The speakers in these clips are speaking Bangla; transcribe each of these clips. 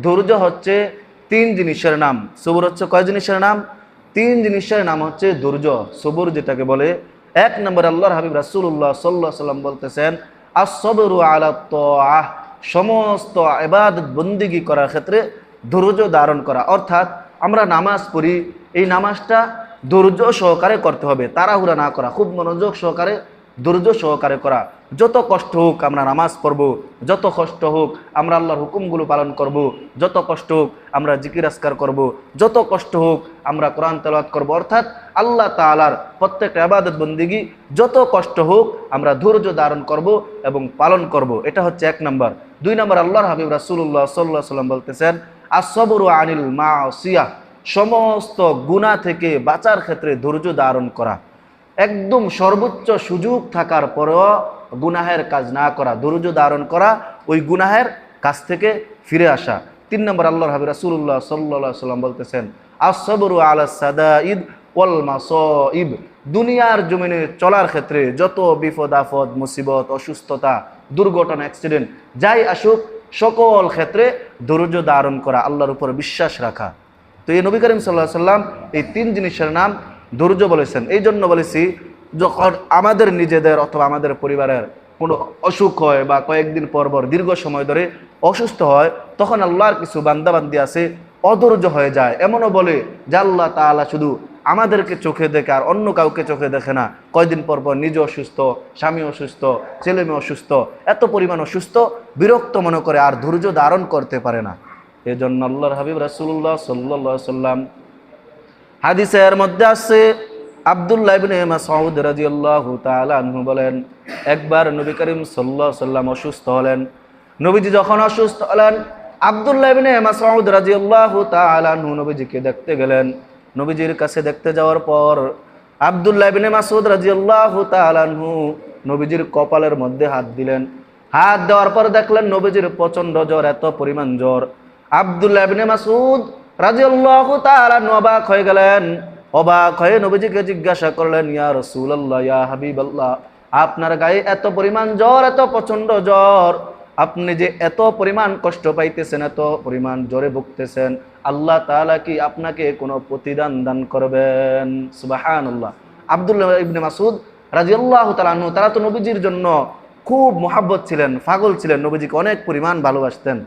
ধৈর্য হচ্ছে তিন জিনিসের নাম। সবুর হচ্ছে কয় জিনিসের নাম? তিন জিনিসের নাম হচ্ছে ধৈর্য। সবুর যেটাকে বলে, এক নম্বর আল্লাহর হাবিব রাসূলুল্লাহ সাল্লাল্লাহু আলাইহি সাল্লাম বলতেছেন, আস-সবরু আলা তাআহ, সমস্ত ইবাদত বন্দেগী করার ক্ষেত্রে ধৈর্য ধারণ করা। অর্থাৎ আমরা নামাজ পড়ি, এই নামাজটা ধৈর্য সহকারে করতে হবে, তাড়াহুড়া না করা, খুব মনোযোগ সহকারে ধৈর্য সহকারে করা। যত কষ্ট হোক আমরা নামাজ পড়ব, যত কষ্ট হোক আমরা আল্লাহর হুকুমগুলো পালন করব, যত কষ্ট হোক আমরা জিকির আজকার করব, যত কষ্ট হোক আমরা কোরআন তেলাওয়াত করব। অর্থাৎ আল্লাহ তাআলার প্রত্যেকটা ইবাদত বন্দেগী যত কষ্ট হোক আমরা ধৈর্য ধারণ করব এবং পালন করব। এটা হচ্ছে এক নম্বর। দুই নম্বর আল্লাহর হাবিব রাসূলুল্লাহ সাল্লাল্লাহু আলাইহি সাল্লাম বলতেছেন, আস-সবরু আনিল মাসিয়াহ, সমস্ত গুনাহ থেকে বাঁচার ক্ষেত্রে ধৈর্য ধারণ করা। একদম সর্বোচ্চ সুযোগ থাকার পরেও গুনাহের কাজ না করা, ধৈর্য ধারণ করা, ওই গুনাহের কাজ থেকে ফিরে আসা। তিন নম্বর আল্লাহর হাবিব রাসূলুল্লাহ সাল্লাল্লাহু আলাইহি সাল্লাম বলতেছেন, আস-সবরু আলা সাদাইদ ওয়াল মাসাইব, দুনিয়ার জমিনে চলার ক্ষেত্রে যত বিপদ আপদ, মুসিবত, অসুস্থতা, দুর্ঘটনা, অ্যাক্সিডেন্ট যাই আসুক, সকল ক্ষেত্রে ধৈর্য ধারণ করা, আল্লাহর উপর বিশ্বাস রাখা। তো এই নবী করিম সাল্লাল্লাহু আলাইহি সাল্লাম এই তিন জিনিসের নাম ধৈর্য বলেছেন। এই জন্য বলেছি, যখন আমাদের নিজেদের অথবা আমাদের পরিবারের কোনো অসুখ হয় বা কয়েকদিন পর পর দীর্ঘ সময় ধরে অসুস্থ হয়, তখন আল্লাহর কিছু বান্দাবান্দি আছে অধৈর্য হয়ে যায়, এমনও বলে যে আল্লাহ তাআলা শুধু আমাদেরকে চোখে দেখে আর অন্য কাউকে চোখে দেখে না। কয়দিন পর পর নিজে অসুস্থ, স্বামী অসুস্থ, ছেলে মেয়ে অসুস্থ, এত পরিমাণ অসুস্থ, বিরক্ত মনে করে আর ধৈর্য ধারণ করতে পারে না। এই জন্য আল্লাহর হাবিব রাসূলুল্লাহ সাল্লাল্লাহু আলাইহি সাল্লাম হাদিসের মধ্যে আছে, আব্দুল্লাহ ইবনে মাসউদ রাদিয়াল্লাহু তাআলা আনহু বলেন, একবার নবী করিম সাল্লাল্লাহু আলাইহি সাল্লাম অসুস্থ হলেন। নবীজি যখন অসুস্থ হলেন, আব্দুল্লাহ ইবনে মাসউদ রাদিয়াল্লাহু তাআলা আনহু নবীজিকে দেখতে গেলেন। নবীজির কাছে দেখতে যাওয়ার পর আব্দুল্লাহ ইবনে মাসউদ রাদিয়াল্লাহু তাআলা আনহু নবীজির কপালের মধ্যে হাত দিলেন। হাত দেওয়ার পর দেখলেন নবীজির প্রচন্ড জ্বর, এত পরিমাণ জ্বর। আব্দুল্লাহ ইবনে মাসউদ রাদিয়াল্লাহু তাআলা অবাক হয়ে গেলেন। অবাক হয়ে নবীজিকে জিজ্ঞাসা করলেন, ইয়া রাসূলুল্লাহ, ইয়া হাবিবাল্লাহ, আপনার গায়ে এত পরিমাণ জ্বর, এত প্রচন্ড জ্বর, আপনি যে এত পরিমাণ কষ্ট পাইতেছেন, এত পরিমাণ জ্বরে ভুগতেছেন, আল্লাহ তাআলা কি আপনাকে কোনো প্রতিদান দান করবেন? সুবহানাল্লাহ। আব্দুল্লাহ ইবনে মাসউদ রাদিয়াল্লাহু তাআলা আনহু, তারা তো নবীজির জন্য খুব মুহাব্বত ছিলেন, পাগল ছিলেন, নবীজিকে অনেক পরিমাণ ভালোবাসতেন।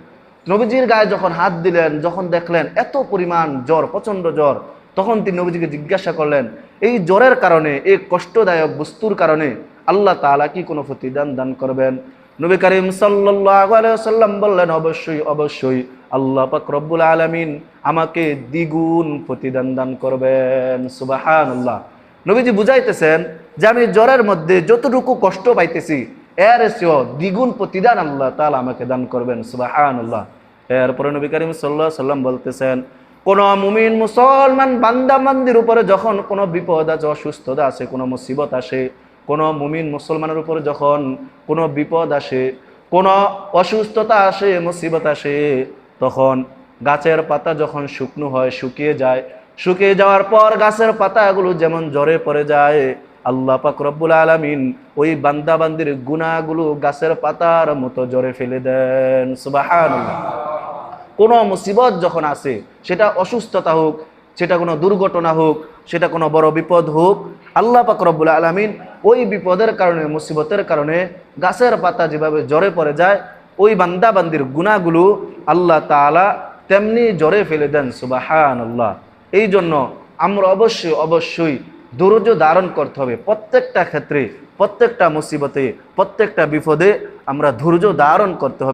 নবীজির গায়ে যখন হাত দিলেন, যখন দেখলেন এত পরিমাণ জ্বর, প্রচন্ড জ্বর, তখন তিনি নবীজিকে জিজ্ঞাসা করলেন, এই জ্বরের কারণে, এই কষ্টদায়ক বস্তুর কারণে আল্লাহ তাআলা কি কোনো প্রতিদান দান করবেন? নবী করিম সাল্লাল্লাহু আলাইহি ওয়াসাল্লাম বললেন, অবশ্যই অবশ্যই আল্লাহ পাক রব্বুল আলামিন আমাকে দ্বিগুণ প্রতিদান দান করবেন। সুবহানাল্লাহ। নবীজি বুঝাইতেছেন যে আমি জ্বরের মধ্যে যতটুকু কষ্ট পাইতেছি, এর চেয়েও দ্বিগুণ প্রতিদান আল্লাহ তাআলা আমাকে দান করবেন। সুবহানাল্লাহ। এরপরে নবী করিম সাল্লাল্লাহু আলাইহি ওয়াসাল্লাম বলতেছেন, কোন মুমিন মুসলমান বান্দা বান্দির উপরে যখন কোনো বিপদ আছে, অসুস্থতা আসে, কোনো মুসিবত আসে, কোনো মুমিন মুসলমানের উপরে যখন কোনো বিপদ আসে, কোনো অসুস্থতা আসে, মুসিবত আসে, তখন গাছের পাতা যখন শুকনো হয়, শুকিয়ে যায়, শুকিয়ে যাওয়ার পর গাছের পাতাগুলো যেমন ঝরে পড়ে যায়, আল্লাহ পাক রব্বুল আলামিন ওই বান্দা বান্দির গুনাহগুলো গাছের পাতার মতো ঝরে ফেলে দেন। সুবহানাল্লাহ। কোনো মুসিবত যখন আসে, সেটা অসুস্থতা হোক, সেটা কোনো দুর্ঘটনা হোক, সেটা কোনো বড় বিপদ হোক, আল্লাহ পাক রব্বুল আলামিন ওই বিপদের কারণে, মুসিবতের কারণে গাছের পাতা যেভাবে ঝরে পড়ে যায়, ওই বান্দা বান্দির গুনাহগুলো আল্লাহ তাআলা তেমনি ঝরে ফেলে দেন। সুবহানাল্লাহ। এই জন্য আমরা অবশ্যই অবশ্যই ধৈর্য ধারণ করতে হবে। প্রত্যেকটা ক্ষেত্রে, প্রত্যেকটা মুসিবতে, প্রত্যেকটা বিপদে আমরা ধৈর্য ধারণ করতে হবে।